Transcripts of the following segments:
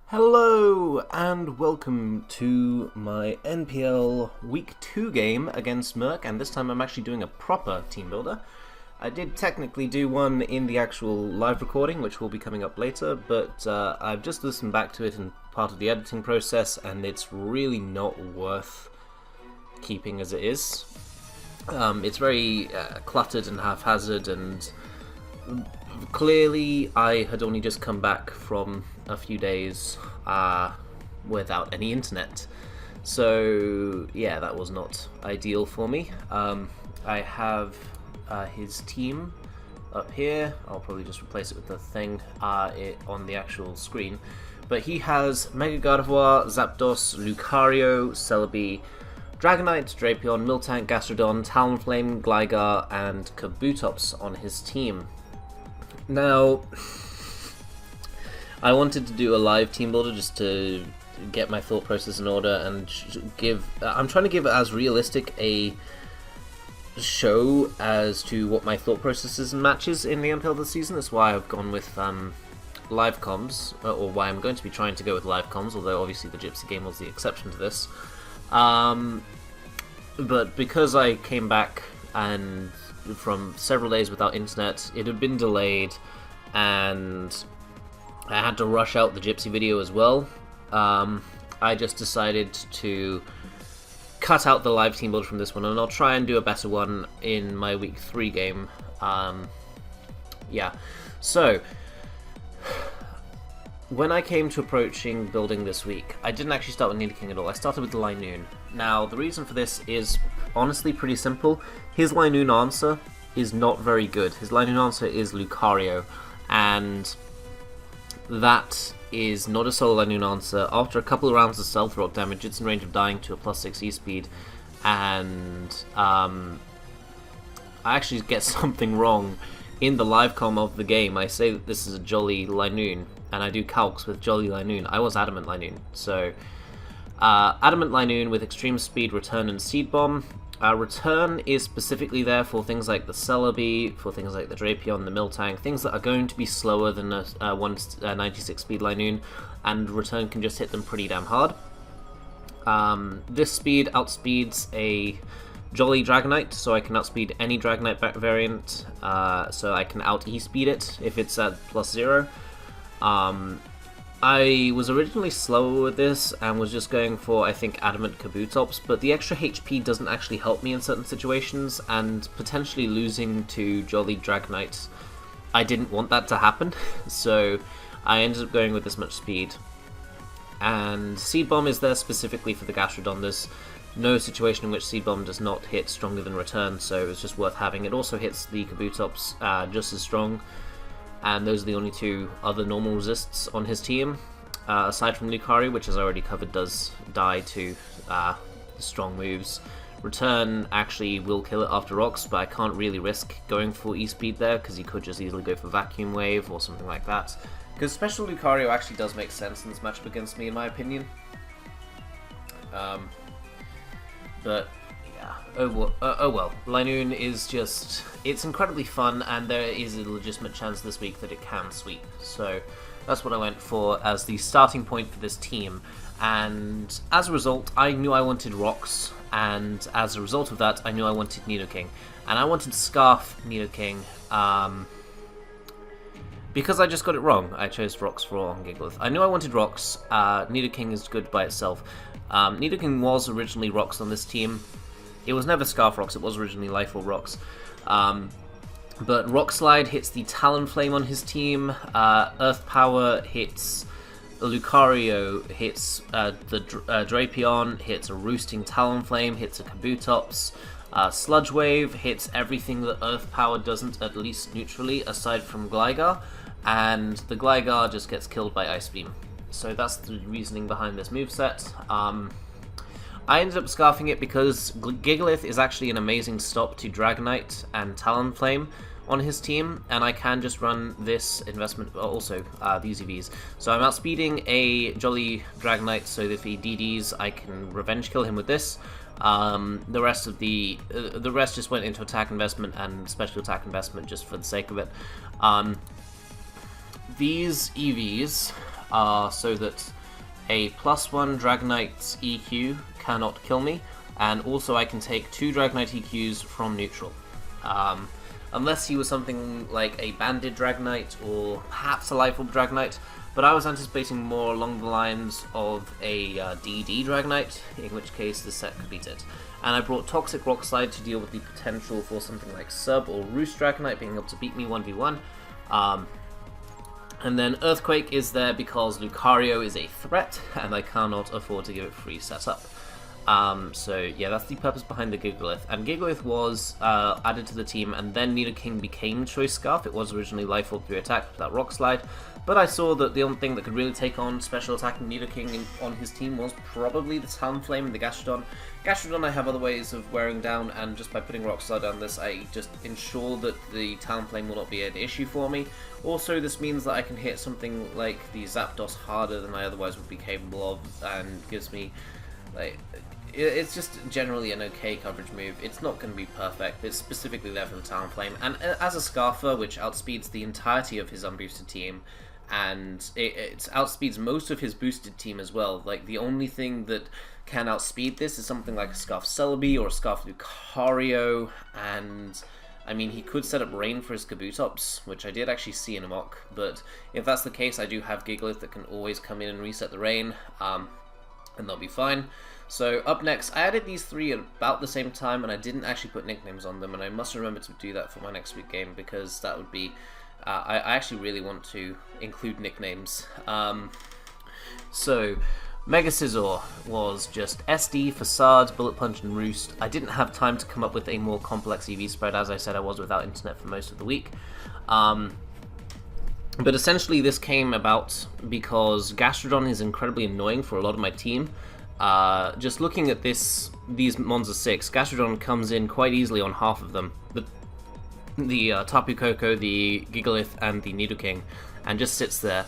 Hello and welcome to my NPL Week 2 game against Murk, and this time I'm actually doing a proper team builder. I did technically do one in the actual live recording, which will be coming up later, but I've just listened back to it in part of the editing process, and it's really not worth keeping as it is. It's very cluttered and haphazard, and clearly I had only just come back from a few days without any internet, so yeah, that was not ideal for me. I have his team up here. I'll probably just replace it with the thing on the actual screen, but he has Mega Gardevoir, Zapdos, Lucario, Celebi, Dragonite, Drapion, Miltank, Gastrodon, Talonflame, Gligar, and Kabutops on his team. Now, I wanted to do a live team builder just to get my thought process in order and I'm trying to give as realistic a show as to what my thought processes and matches in the NPL this season. That's why I've gone with live comms, or why I'm going to be trying to go with live comms, although obviously the Gypsy game was the exception to this. But because I came back and from several days without internet, it had been delayed, and I had to rush out the Gypsy video as well. I just decided to cut out the live team build from this one, and I'll try and do a better one in my week 3 game. Yeah, so when I came to approaching building this week, I didn't actually start with Nidoking at all. I started with the Linoon. Now, the reason for this is honestly pretty simple. His Linoon answer is not very good. His Linoon answer is Lucario, and that is not a solo Linoon answer. After a couple of rounds of Stealth Rock damage, it's in range of dying to a +6 E-speed, and I actually get something wrong in the live comm of the game. I say that this is a Jolly Linoon, and I do calcs with Jolly Linoon. I was Adamant Linoon, so Adamant Linoon with Extreme Speed, Return, and Seed Bomb. Return is specifically there for things like the Celebi, for things like the Drapion, the Miltank, things that are going to be slower than a 196 speed Linoon, and Return can just hit them pretty damn hard. This speed outspeeds a Jolly Dragonite, so I can outspeed any Dragonite variant, so I can out E-speed it if it's at +0. I was originally slower with this and was just going for, I think, Adamant Kabutops, but the extra HP doesn't actually help me in certain situations, and potentially losing to Jolly Dragonite, I didn't want that to happen, so I ended up going with this much speed. And Seed Bomb is there specifically for the Gastrodon. There's no situation in which Seed Bomb does not hit stronger than Return, so it's just worth having. It also hits the Kabutops just as strong, and those are the only two other normal resists on his team, aside from Lucario, which as I already covered does die to strong moves. Return actually will kill it after rocks, but I can't really risk going for E-speed there, because he could just easily go for Vacuum Wave or something like that. Because Special Lucario actually does make sense in this matchup against me, in my opinion. But yeah, oh well. Linoon is just, it's incredibly fun, and there is a legitimate chance this week that it can sweep. So that's what I went for as the starting point for this team. And as a result, I knew I wanted Rocks, and as a result of that, I knew I wanted Nidoking. And I wanted to Scarf Nidoking, because I just got it wrong. I chose Rocks for Gigalith. I knew I wanted Rocks. Nidoking is good by itself. Nidoking was originally Rocks on this team. It was never Scarf Rocks, it was originally Life Orb Rocks. But Rock Slide hits the Talonflame on his team, Earth Power hits Lucario, hits the Drapion, hits a Roosting Talonflame, hits a Kabutops, Sludge Wave hits everything that Earth Power doesn't, at least neutrally, aside from Gligar, and the Gligar just gets killed by Ice Beam. So that's the reasoning behind this moveset. I ended up scarfing it because Gigalith is actually an amazing stop to Dragonite and Talonflame on his team, and I can just run this investment, also these EVs. So I'm outspeeding a Jolly Dragonite, so that if he DDs, I can revenge kill him with this. The rest just went into attack investment and special attack investment just for the sake of it. These EVs so that a +1 Dragonite EQ cannot kill me, and also I can take 2 Dragonite EQs from neutral. Unless he was something like a Banded Dragonite or perhaps a Life Orb Dragonite, but I was anticipating more along the lines of a DD Dragonite, in which case this set could beat it. And I brought Toxic Rock Slide to deal with the potential for something like Sub or Roost Dragonite being able to beat me 1v1. And then Earthquake is there because Lucario is a threat, and I cannot afford to give it free setup. So yeah, that's the purpose behind the Gigalith. And Gigalith was added to the team, and then Nidoking became Choice Scarf. It was originally Life Orb 3 attack with that Rock Slide, but I saw that the only thing that could really take on special attacking Nidoking on his team was probably the Talonflame and the Gastrodon. Gastrodon I have other ways of wearing down, and just by putting Rock Slide on this, I just ensure that the Talonflame will not be an issue for me. Also, this means that I can hit something like the Zapdos harder than I otherwise would be capable of, and gives me, like, it's just generally an okay coverage move. It's not going to be perfect, it's specifically there for the Talonflame, and as a Scarfer, which outspeeds the entirety of his unboosted team, and it outspeeds most of his boosted team as well. Like, the only thing that can outspeed this is something like a Scarf Celebi or a Scarf Lucario, and I mean, he could set up Rain for his Kabutops, which I did actually see in a mock, but if that's the case, I do have Gigalith that can always come in and reset the Rain, and they'll be fine. So up next, I added these 3 at about the same time, and I didn't actually put nicknames on them, and I must remember to do that for my next week game, because that would be, I actually really want to include nicknames. So Mega Scizor was just SD, Facade, Bullet Punch, and Roost. I didn't have time to come up with a more complex EV spread, as I said I was without internet for most of the week. But essentially this came about because Gastrodon is incredibly annoying for a lot of my team. Just looking at these Monza 6, Gastrodon comes in quite easily on half of them. The Tapu Koko, the Gigalith, and the Nidoking, and just sits there.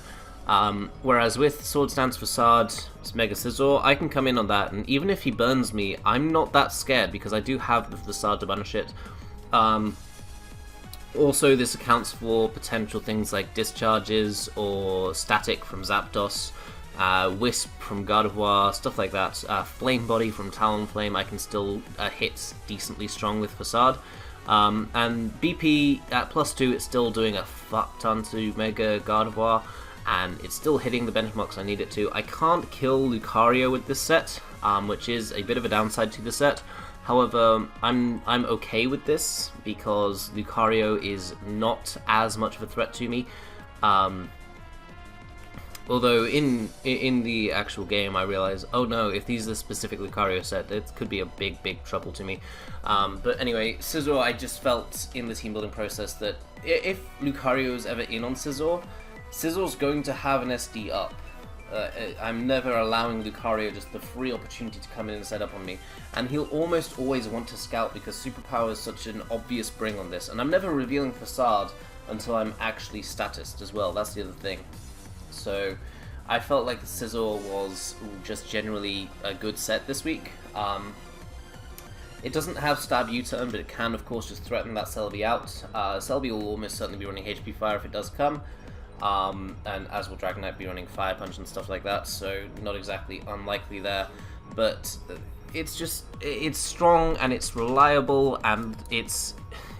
Whereas with Swords Dance Facade, Mega Scizor, I can come in on that, and even if he burns me, I'm not that scared because I do have the Facade to banish it. Also, this accounts for potential things like Discharges or Static from Zapdos, Wisp from Gardevoir, stuff like that. Flame Body from Talonflame I can still hit decently strong with Facade. And BP at +2, it's still doing a fuck ton to Mega Gardevoir, and it's still hitting the benchmarks I need it to. I can't kill Lucario with this set, which is a bit of a downside to the set. However, I'm okay with this because Lucario is not as much of a threat to me. Although in the actual game I realize, oh no, if these are specific Lucario set, it could be a big trouble to me. But anyway, Scizor, I just felt in the team building process that if Lucario is ever in on Scizor, Scizor's going to have an SD up. I'm never allowing Lucario just the free opportunity to come in and set up on me. And he'll almost always want to scout because Superpower is such an obvious bring on this. And I'm never revealing Facade until I'm actually statist as well, that's the other thing. So I felt like the Scizor was just generally a good set this week. It doesn't have Stab U-turn, but it can of course just threaten that Celebi out. Celebi will almost certainly be running HP Fire if it does come. And as will Dragonite be running Fire Punch and stuff like that, so not exactly unlikely there. But it's strong and it's reliable and it's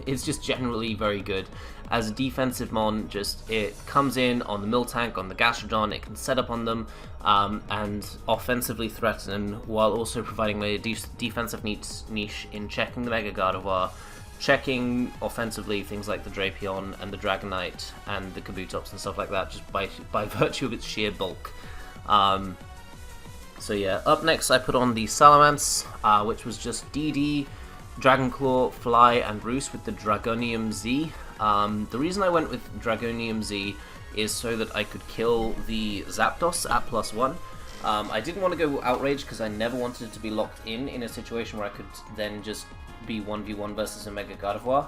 just generally very good. As a defensive mon, it comes in on the Miltank, on the Gastrodon, it can set up on them, and offensively threaten, while also providing a defensive niche in checking the Mega Gardevoir, checking offensively things like the Drapion and the Dragonite and the Kabutops and stuff like that, just by virtue of its sheer bulk. So yeah, up next I put on the Salamence, which was just DD, Dragonclaw, Fly, and Roost with the Dragonium Z. The reason I went with Dragonium Z is so that I could kill the Zapdos at +1. I didn't want to go Outrage because I never wanted it to be locked in a situation where I could then just be 1v1 versus a Mega Gardevoir.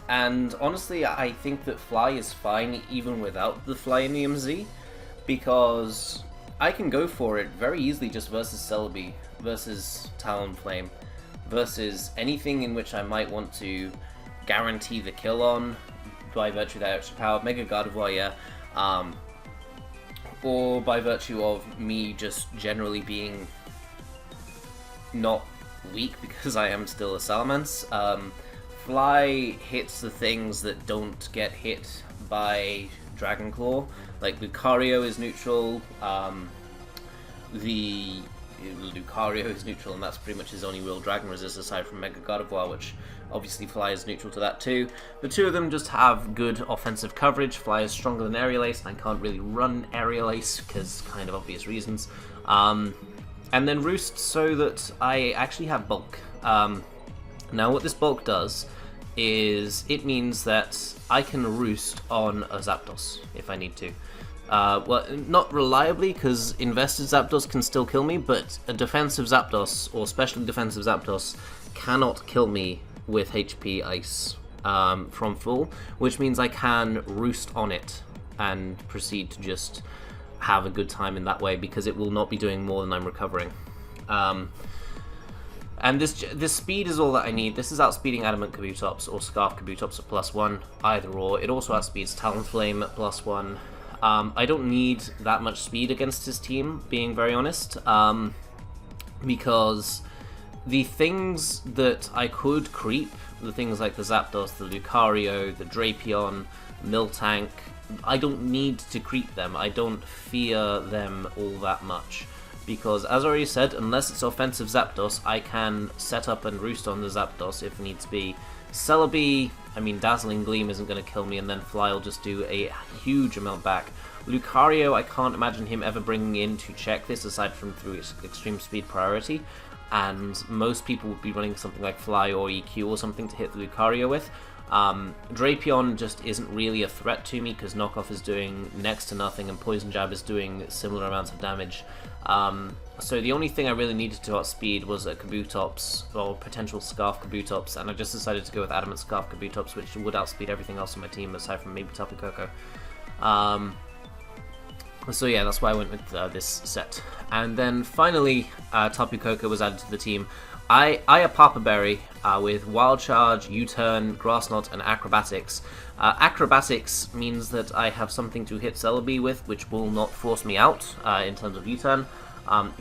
And honestly, I think that Fly is fine even without the Flyinium Z, because I can go for it very easily just versus Celebi, versus Talonflame, versus anything in which I might want to guarantee the kill on by virtue of that extra power. Mega Gardevoir, yeah. or by virtue of me just generally being not weak because I am still a Salamence. Fly hits the things that don't get hit by Dragon Claw. Like Lucario is neutral, the Lucario is neutral, and that's pretty much his only real dragon resist aside from Mega Gardevoir, which obviously Fly is neutral to that too. The two of them just have good offensive coverage. Fly is stronger than Aerial Ace, and I can't really run Aerial Ace because kind of obvious reasons. And then Roost so that I actually have Bulk. Now what this Bulk does is it means that I can Roost on a Zapdos if I need to. Well, not reliably, because invested Zapdos can still kill me, but a defensive Zapdos, or specially defensive Zapdos, cannot kill me with HP Ice from full, which means I can Roost on it and proceed to just have a good time in that way, because it will not be doing more than I'm recovering. And this speed is all that I need. This is outspeeding Adamant Kabutops or Scarf Kabutops at +1, either or. It also outspeeds Talonflame at +1. I don't need that much speed against his team, being very honest, because the things that I could creep, the things like the Zapdos, the Lucario, the Drapion, Miltank, I don't need to creep them. I don't fear them all that much. Because, as I already said, unless it's offensive Zapdos, I can set up and Roost on the Zapdos if needs be. Celebi, I mean, Dazzling Gleam isn't going to kill me, and then Fly will just do a huge amount back. Lucario, I can't imagine him ever bringing in to check this, aside from through its extreme speed priority, and most people would be running something like Fly or EQ or something to hit the Lucario with. Drapion just isn't really a threat to me, because Knockoff is doing next to nothing, and Poison Jab is doing similar amounts of damage. So the only thing I really needed to outspeed was a Kabutops, or potential Scarf Kabutops, and I just decided to go with Adamant Scarf Kabutops, which would outspeed everything else on my team, aside from maybe Tapu Koko. So yeah, that's why I went with this set. And then finally, Tapu Koko was added to the team. I a Papa Berry with Wild Charge, U-Turn, Grass Knot, and Acrobatics. Acrobatics means that I have something to hit Celebi with, which will not force me out in terms of U-Turn.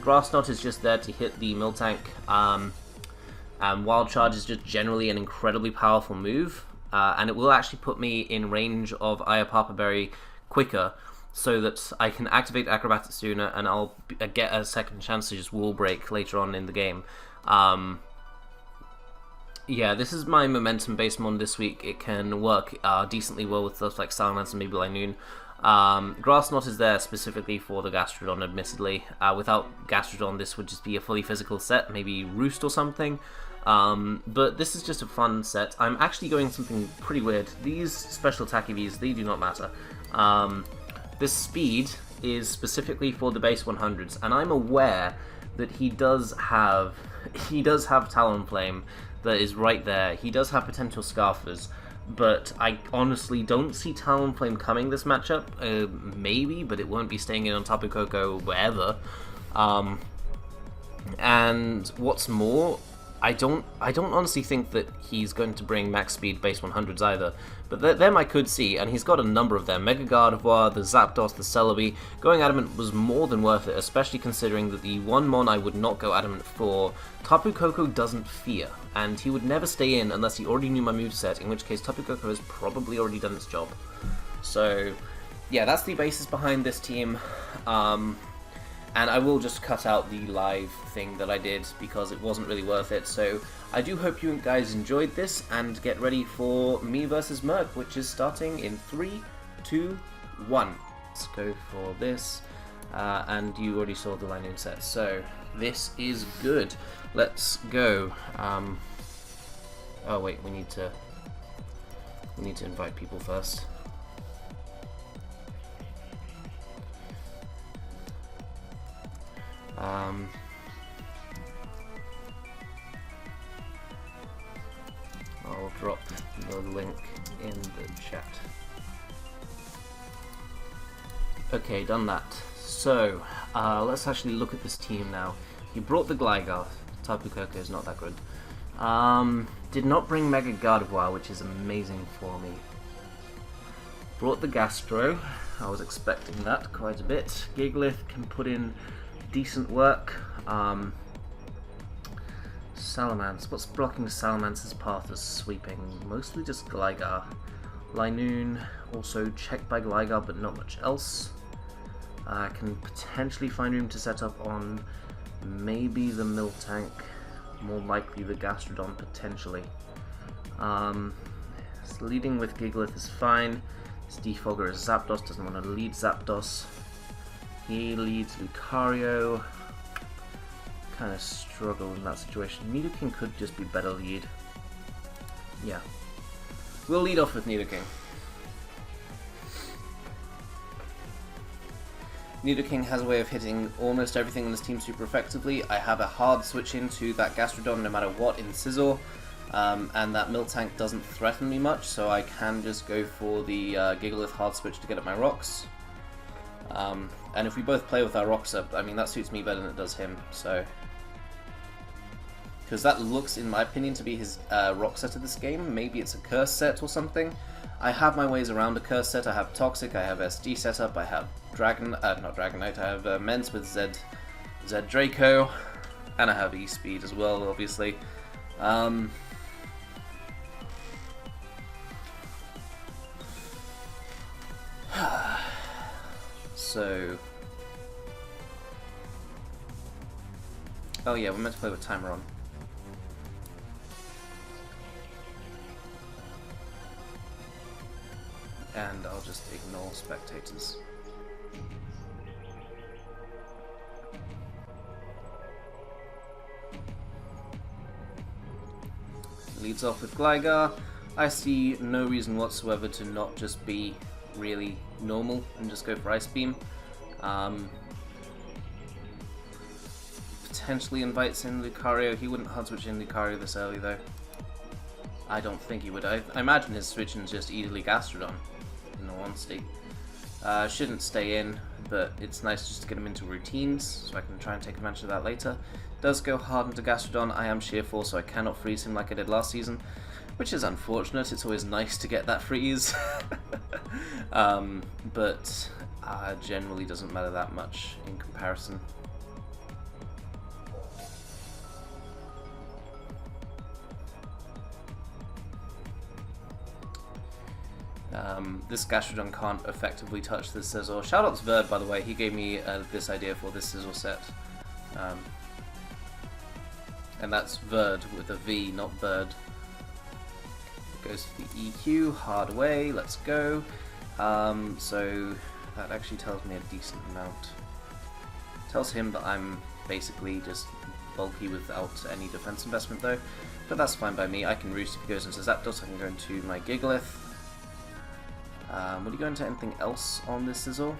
Grass Knot is just there to hit the Miltank, and Wild Charge is just generally an incredibly powerful move, and it will actually put me in range of Papa Berry quicker, so that I can activate Acrobatics sooner, and I'll get a second chance to just Wall Break later on in the game. Yeah, this is my momentum-based mon this week. It can work decently well with stuff like Salamence and maybe Linoon. Grass Knot is there specifically for the Gastrodon, admittedly. Without Gastrodon, this would just be a fully physical set, maybe Roost or something. But this is just a fun set. I'm actually going something pretty weird. These special attack EVs, they do not matter. This speed is specifically for the base 100s, and I'm aware that he does have Talonflame that is right there. He does have potential Scarfers, but I honestly don't see Talonflame coming this matchup. Maybe, but it won't be staying in on Tapu Koko wherever. And what's more, I don't honestly think that he's going to bring max speed base 100s either, but them I could see, and he's got a number of them. Mega Gardevoir, the Zapdos, the Celebi. Going Adamant was more than worth it, especially considering that the one mon I would not go Adamant for, Tapu Koko doesn't fear, and he would never stay in unless he already knew my moveset, in which case Tapu Koko has probably already done its job. So yeah, that's the basis behind this team. And I will just cut out the live thing that I did because it wasn't really worth it. So I do hope you guys enjoyed this, and get ready for me versus Murk, which is starting in 3, 2, 1. Let's go for this. And you already saw the Linoon set, so this is good. Let's go. Oh wait, we need to invite people first. I'll drop the link in the chat. Okay, done that. So, let's actually look at this team now. He brought the Gligar. Tapu Koko is not that good. Did not bring Mega Gardevoir, which is amazing for me. Brought the Gastro. I was expecting that quite a bit. Gigalith can put in decent work. Salamence. What's blocking Salamance's path as sweeping? Mostly just Gligar. Linoon, also checked by Gligar, but not much else. I can potentially find room to set up on maybe the Miltank, more likely the Gastrodon potentially. Leading with Gigalith is fine. His Defogger is Zapdos, doesn't want to lead Zapdos. He leads Lucario. Kind of struggle in that situation. Nidoking could just be better lead. Yeah. We'll lead off with Nidoking. Nidoking has a way of hitting almost everything in this team super effectively. I have a hard switch into that Gastrodon no matter what in Scizor, and that Miltank doesn't threaten me much, so I can just go for the Gigalith hard switch to get at my rocks. And if we both play with our rocks up, I mean, that suits me better than it does him, so... Because that looks, in my opinion, to be his rock set of this game. Maybe it's a curse set or something. I have my ways around a curse set. I have Toxic, I have SD setup, I have not Dragonite, I have Mence with Z Draco, and I have E-Speed as well, obviously. So... Oh yeah, we're meant to play with timer on. And I'll just ignore spectators. Leads off with Gligar. I see no reason whatsoever to not just be really normal and just go for Ice Beam. Potentially invites in Lucario. He wouldn't hard switch in Lucario this early though. I don't think he would. I imagine his switching is just easily Gastrodon, in all honesty. Shouldn't stay in, but it's nice just to get him into routines, so I can try and take advantage of that later. Does go hard into Gastrodon. I am Sheer Force, so I cannot freeze him like I did last season, which is unfortunate. It's always nice to get that freeze. But generally doesn't matter that much in comparison. This Gastrodon can't effectively touch this Scizor. Shoutouts Verd, by the way, he gave me this idea for this Scizor set. And that's Verd with a V, not Bird. It goes for the EQ, hard away, let's go. So that actually tells me a decent amount. Tells him that I'm basically just bulky without any defense investment though. But that's fine by me. I can roost if he goes into Zapdos, I can go into my Gigalith. Would he go into anything else on this Scizor?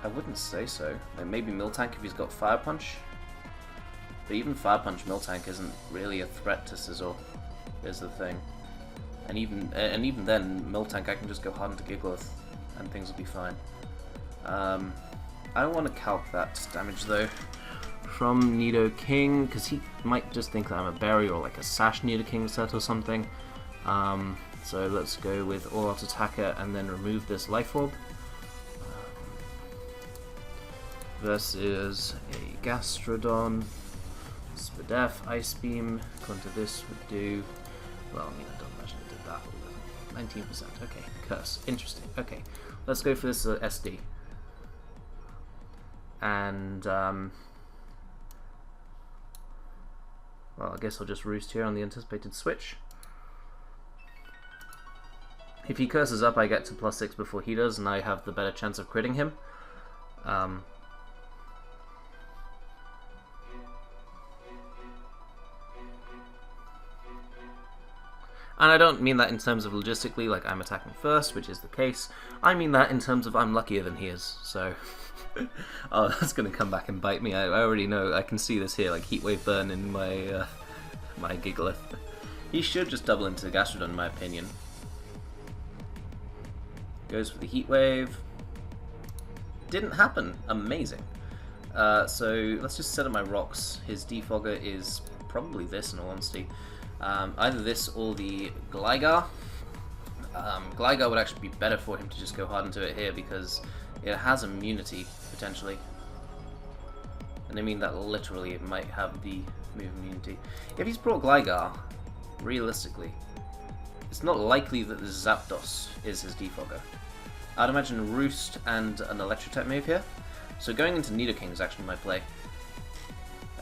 I wouldn't say so. Like maybe Miltank if he's got Fire Punch. But even Fire Punch Miltank isn't really a threat to Scizor, is the thing. And even then, Miltank I can just go hard into Gigalith and things will be fine. I don't want to calc that damage though from Nidoking, because he might just think that I'm a Berry or like a Sash Nidoking set or something. So let's go with All Out Attacker and then remove this Life Orb. Versus a Gastrodon. Spadef, Ice Beam. Counter this would do... Well, I mean, I don't imagine it did that. 19%. Okay, Curse. Interesting. Okay, let's go for this SD. And, well, I guess I'll just roost here on the anticipated switch. If he curses up, I get to +6 before he does, and I have the better chance of critting him. And I don't mean that in terms of logistically, like I'm attacking first, which is the case. I mean that in terms of I'm luckier than he is, so... Oh, that's going to come back and bite me. I already know. I can see this here, like Heatwave Burn in my my Gigalith. He should just double into Gastrodon, in my opinion. Goes for the Heat Wave. Didn't happen. Amazing. So let's just set up my rocks. His Defogger is probably this, in all honesty. Either this or the Gligar. Gligar would actually be better for him to just go hard into it here because it has immunity, potentially. And I mean that literally, it might have the move immunity. If he's brought Gligar, realistically, it's not likely that the Zapdos is his defogger. I'd imagine Roost and an Electro-type move here. So going into Nidoking is actually my play.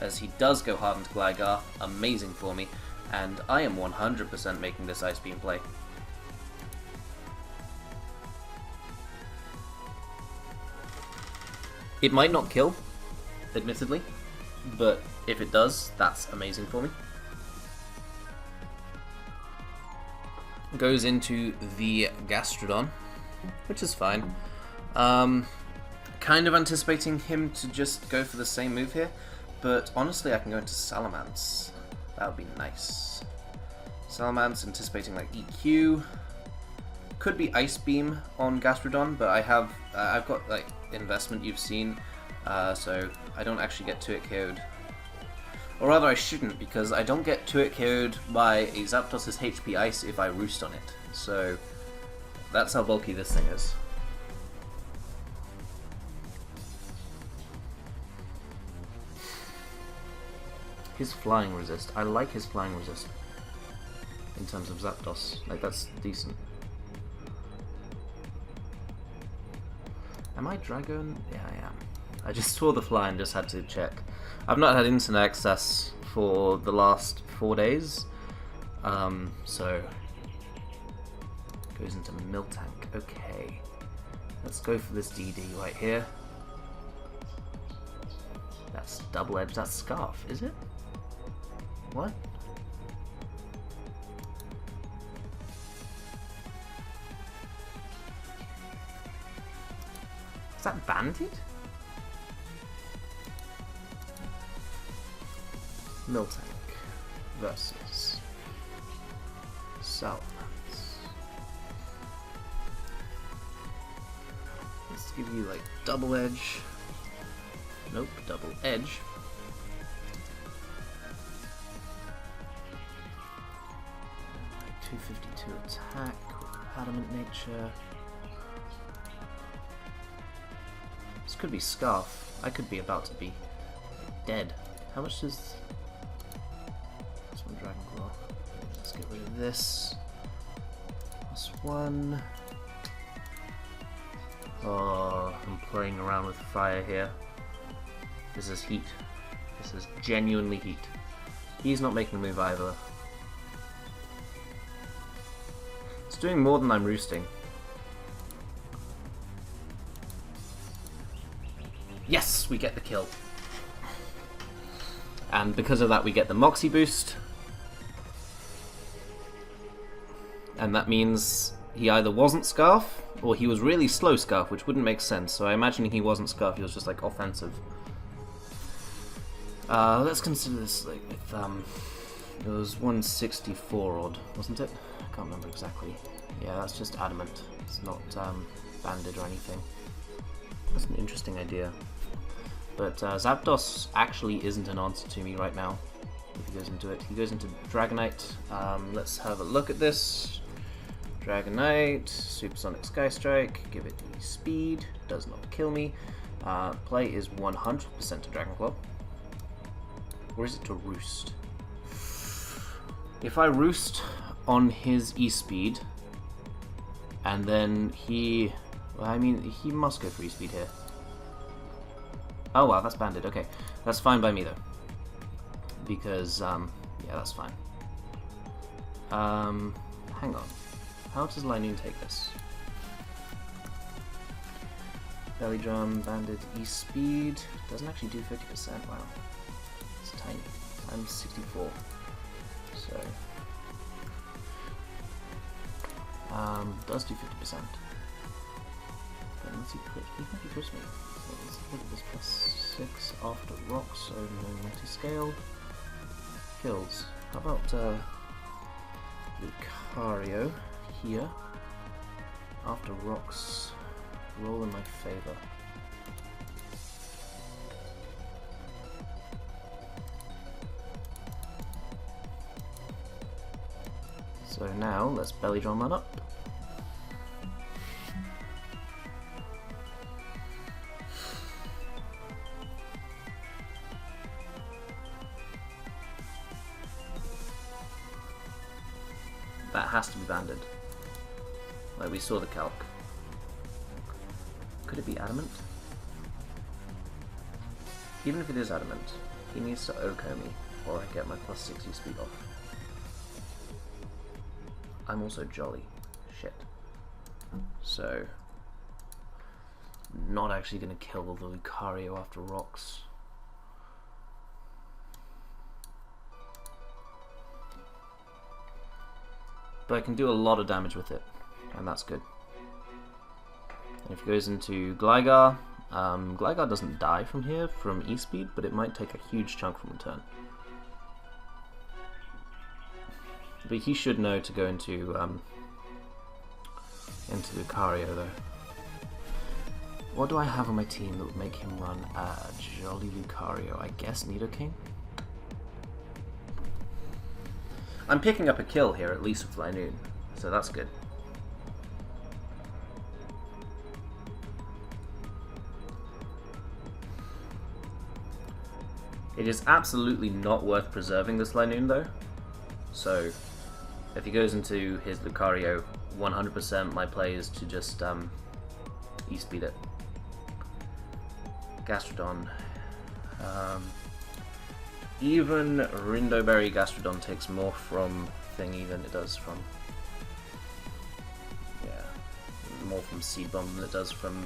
As he does go hard into Gligar, amazing for me, and I am 100% making this Ice Beam play. It might not kill, admittedly, but if it does, that's amazing for me. Goes into the Gastrodon, which is fine. Kind of anticipating him to just go for the same move here, but honestly I can go into Salamence. That would be nice. Salamence, anticipating like EQ. Could be Ice Beam on Gastrodon, but I've got like investment you've seen, so I don't actually get 2-hit KO'd. Or rather I shouldn't, because I don't get 2-hit KO'd by a Zapdos' HP Ice if I Roost on it. So that's how bulky this thing is. His Flying Resist. I like his Flying Resist. In terms of Zapdos. Like, that's decent. Am I Dragon? Yeah, I am. I just saw the fly and just had to check. I've not had internet access for the last 4 days. So... Goes into Miltank. Okay. Let's go for this DD right here. That's double edge. That's Scarf, is it? What? Is that Banded? Miltank versus Salamence. Let's give you like double edge. Nope, double edge. Like 252 attack with Adamant Nature. This could be Scarf. I could be about to be dead. How much does this one Dragon Claw? Let's get rid of this. +1. Oh, I'm playing around with fire here. This is heat. This is genuinely heat. He's not making a move either. It's doing more than I'm roosting. Yes, we get the kill. And because of that we get the Moxie boost. And that means he either wasn't Scarf, or he was really slow Scarf, which wouldn't make sense. So I imagine he wasn't Scarf, he was just like offensive. Let's consider this like with, it was 164 odd, wasn't it? I can't remember exactly. Yeah, that's just Adamant. It's not banded or anything. That's an interesting idea. But Zapdos actually isn't an answer to me right now, if he goes into it. He goes into Dragonite. Let's have a look at this. Dragonite, Supersonic Sky Strike, give it the speed, does not kill me. Play is 100% to Dragon Claw. Or is it to Roost? If I Roost on his E-Speed, and then he... Well, I mean, he must go for E-Speed here. Oh wow, that's banded. Okay, that's fine by me though. Because, yeah, that's fine. Hang on. How does Linoon take this? Belly Drum, banded E-Speed. Doesn't actually do 50%. Wow. It's tiny. I'm 64. So... does do 50%. But let's see, he might be crit me. So let's look at this +6 after rocks, so no multi-scale. Kills. How about Lucario here? After rocks, roll in my favor. So now let's belly drum that up. That has to be banded. Like, we saw the calc. Could it be adamant? Even if it is adamant, he needs to OHKO me, or I get my plus 60 speed off. I'm also jolly. Shit. So, not actually going to kill the Lucario after rocks. But I can do a lot of damage with it, and that's good. And if it goes into Gligar, Gligar doesn't die from here, from E-Speed, but it might take a huge chunk from the turn. But he should know to go into Lucario, though. What do I have on my team that would make him run Jolly Lucario? I guess Nidoking? I'm picking up a kill here, at least with Linoon, so that's good. It is absolutely not worth preserving this Linoon, though. So, if he goes into his Lucario, 100% my play is to just E-Speed it. Gastrodon. Even Rindoberry Gastrodon takes more from Thingy than it does from... yeah, more from Seed Bomb than it does from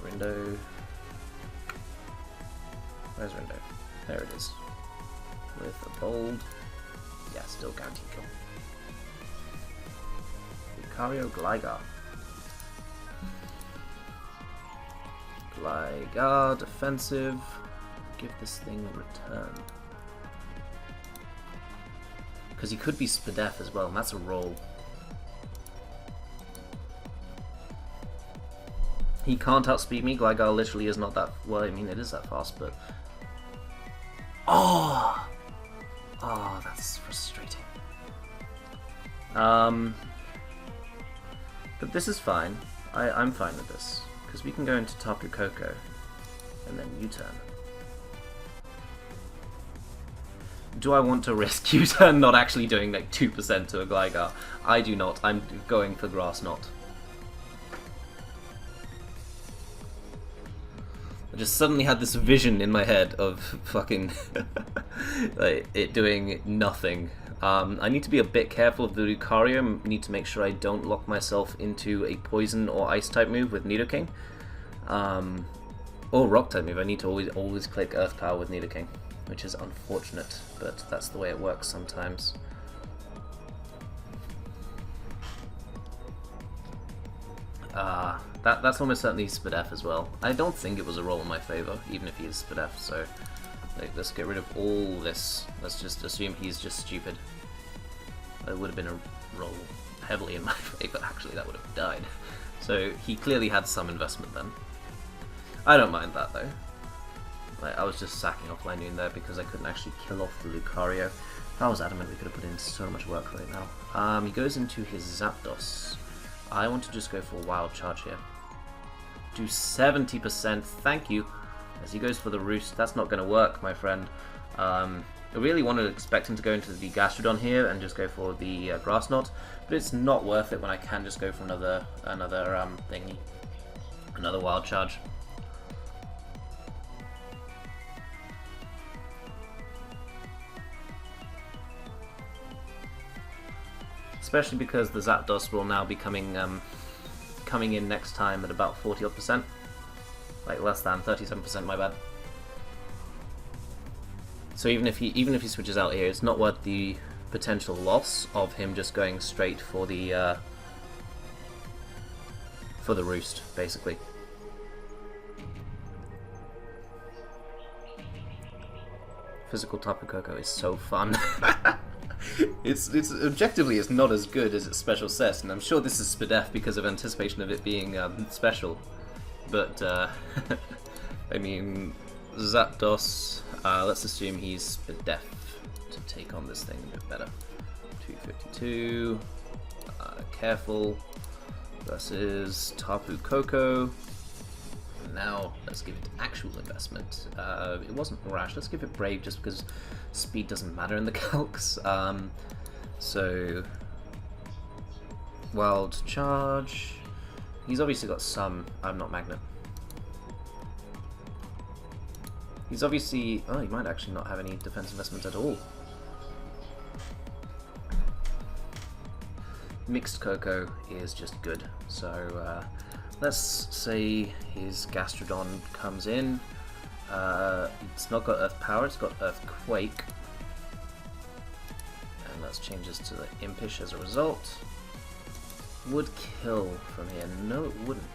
Rindo... Where's Rindo? There it is. With a bold... yeah, still guaranteed kill. Lucario Gligar. Gligar, defensive. Give this thing a return. Because he could be Spadef as well, and that's a roll. He can't outspeed me. Gligar literally is not that... well, I mean, it is that fast, but... oh! Oh, that's frustrating. But this is fine. I'm fine with this. Because we can go into Tapu Koko, and then U-turn. Do I want to risk U-turn not actually doing like 2% to a Gligar? I do not. I'm going for Grass Knot. I just suddenly had this vision in my head of fucking like, it doing nothing. I need to be a bit careful of the Lucario. I need to make sure I don't lock myself into a Poison or Ice type move with Nidoking. Or Rock type move. I need to always click Earth Power with Nidoking, which is unfortunate, but that's the way it works sometimes. That's almost certainly Spadef as well. I don't think it was a roll in my favour, even if he is Spadef, so like, let's get rid of all this. Let's just assume he's just stupid. It would have been a roll heavily in my favour, actually that would have died. So he clearly had some investment then. I don't mind that though. Like, I was just sacking off Linoon there because I couldn't actually kill off the Lucario. If I was adamant, we could have put in so much work right now. He goes into his Zapdos. I want to just go for a Wild Charge here. Do 70%, thank you. As he goes for the Roost, that's not going to work, my friend. I really want to expect him to go into the Gastrodon here and just go for the Grass Knot, but it's not worth it when I can just go for another thingy, another Wild Charge. Especially because the Zapdos will now be coming in next time at about 40%. Like less than 37%, my bad. So even if he switches out here, it's not worth the potential loss of him just going straight for the Roost, basically. Physical Tapu Koko is so fun. It's objectively it's not as good as its special set, and I'm sure this is Spadef because of anticipation of it being special. But I mean, Zapdos. Let's assume he's Spadef to take on this thing a bit better. 252. Careful versus Tapu Koko. Now let's give it actual investment. It wasn't rash. Let's give it brave just because speed doesn't matter in the calcs. So, wild charge. He's obviously got some. I'm not magnet. He's obviously. Oh, he might actually not have any defense investment at all. Mixed Cocoa is just good. So, let's say his Gastrodon comes in. It's not got Earth Power, it's got Earthquake. And let's change this to the Impish as a result. Would kill from here. No, it wouldn't.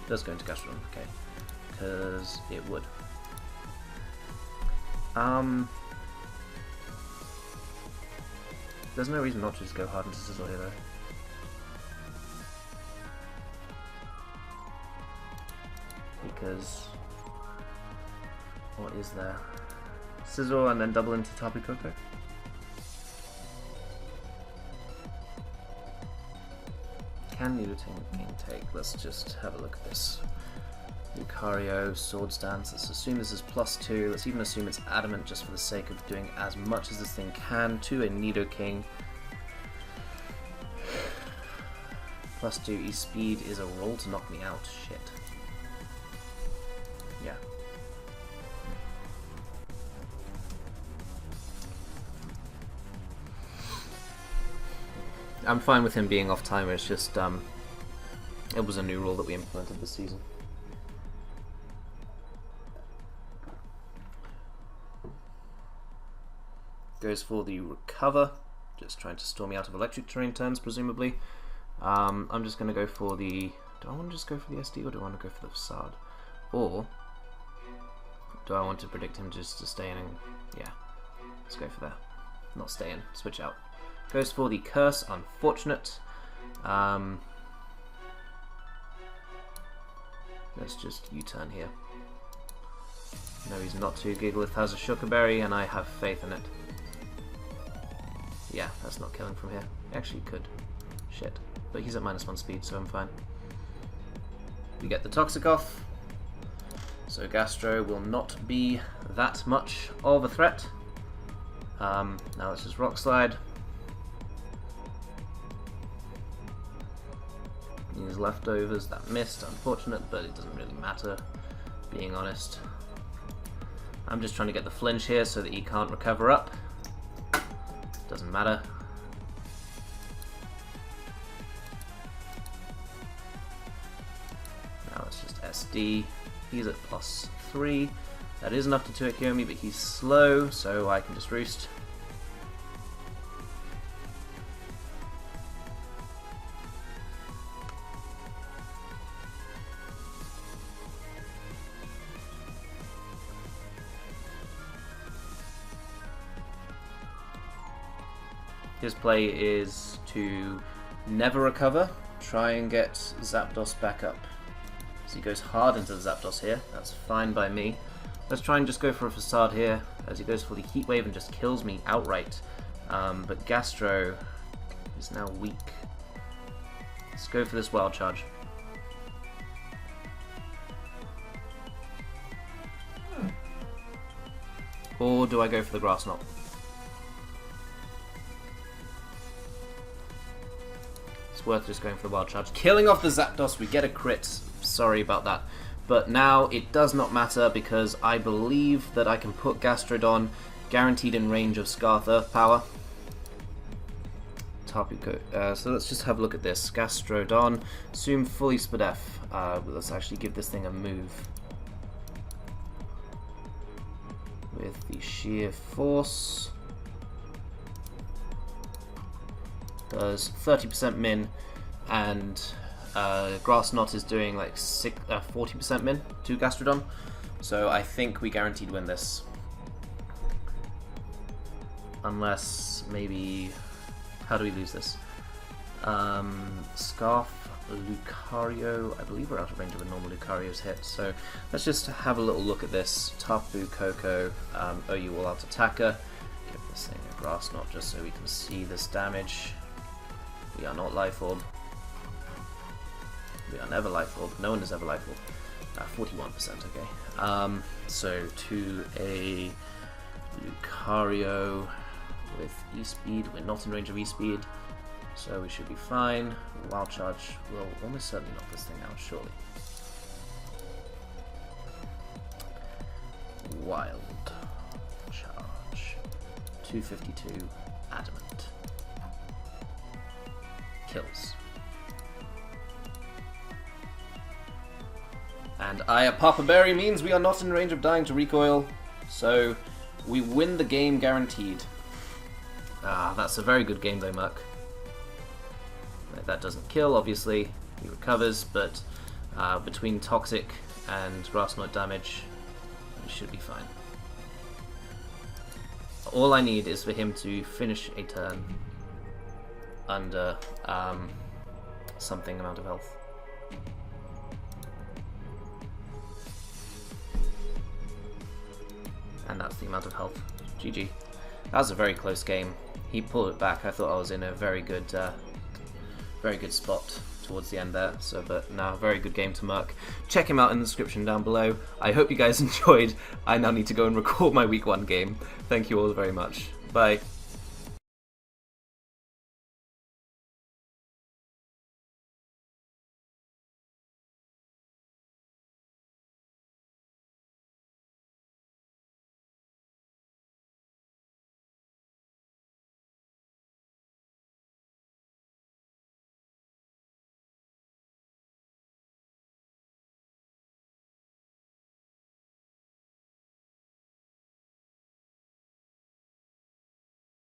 It does go into Gastrodon, okay. Because it would. There's no reason not to just go hard into Sizzle here, though. Because what is there? Sizzle and then double into Tapu Koko? Can Nidoking take? Let's just have a look at this. Lucario, Sword Stance. Let's assume this is +2. Let's even assume it's Adamant just for the sake of doing as much as this thing can to a Nidoking. +2 E-Speed is a roll to knock me out. Shit. Yeah. I'm fine with him being off timer, it's just, it was a new rule that we implemented this season. Goes for the Recover, just trying to store me out of electric terrain turns, presumably. I'm just going to go for the... Do I want to just go for the SD, or do I want to go for the Facade? Or do I want to predict him just to stay in and... Yeah, let's go for that. Not stay in, switch out. Goes for the Curse, Unfortunate. Let's just U-turn here. No, he's not to. Gigalith has a Sugar Berry, and I have faith in it. Yeah, that's not killing from here. Actually, could. Shit. But he's at -1 speed, so I'm fine. We get the Toxic off. So Gastro will not be that much of a threat. Now let's just Rock Slide. Use Leftovers, that missed, unfortunate, but it doesn't really matter, being honest. I'm just trying to get the flinch here so that he can't recover up. Doesn't matter. Now it's just SD. He's at +3. That is enough to 2-hit KO me, but he's slow, so I can just Roost. His play is to never recover, try and get Zapdos back up. So he goes hard into the Zapdos here, that's fine by me. Let's try and just go for a Facade here, as he goes for the Heat Wave and just kills me outright. But Gastro is now weak. Let's go for this Wild Charge. Or do I go for the Grass Knot? It's worth just going for the Wild Charge. Killing off the Zapdos, we get a crit. Sorry about that. But now it does not matter because I believe that I can put Gastrodon guaranteed in range of Scarth Earth Power. So let's just have a look at this. Gastrodon, assume fully Spadef. Let's actually give this thing a move. With the Sheer Force. Does 30% min, and Grass Knot is doing like 40% min to Gastrodon, so I think we guaranteed win this. Unless maybe, how do we lose this? Scarf, Lucario, I believe we're out of range of a normal Lucario's hit, so let's just have a little look at this. Tapu Koko, OU All Out Attacker, give this thing a Grass Knot just so we can see this damage. We are not Life Orb. We are never Life Orb. No one is ever Life Orb. 41%, okay. So to a Lucario, with E-Speed. We're not in range of E-Speed, so we should be fine. Wild Charge will almost certainly knock this thing out, surely. Wild Charge. 252 Adamant. Kills. And Papa Berry means we are not in range of dying to recoil, so we win the game guaranteed. Ah, that's a very good game though, Murk. That doesn't kill, obviously. He recovers, but between Toxic and Grass Knot damage, we should be fine. All I need is for him to finish a turn under something amount of health. And that's the amount of health. GG. That was a very close game. He pulled it back. I thought I was in a very good spot towards the end there. So, but no, very good game to Murk. Check him out in the description down below. I hope you guys enjoyed. I now need to go and record my week 1 game. Thank you all very much. Bye.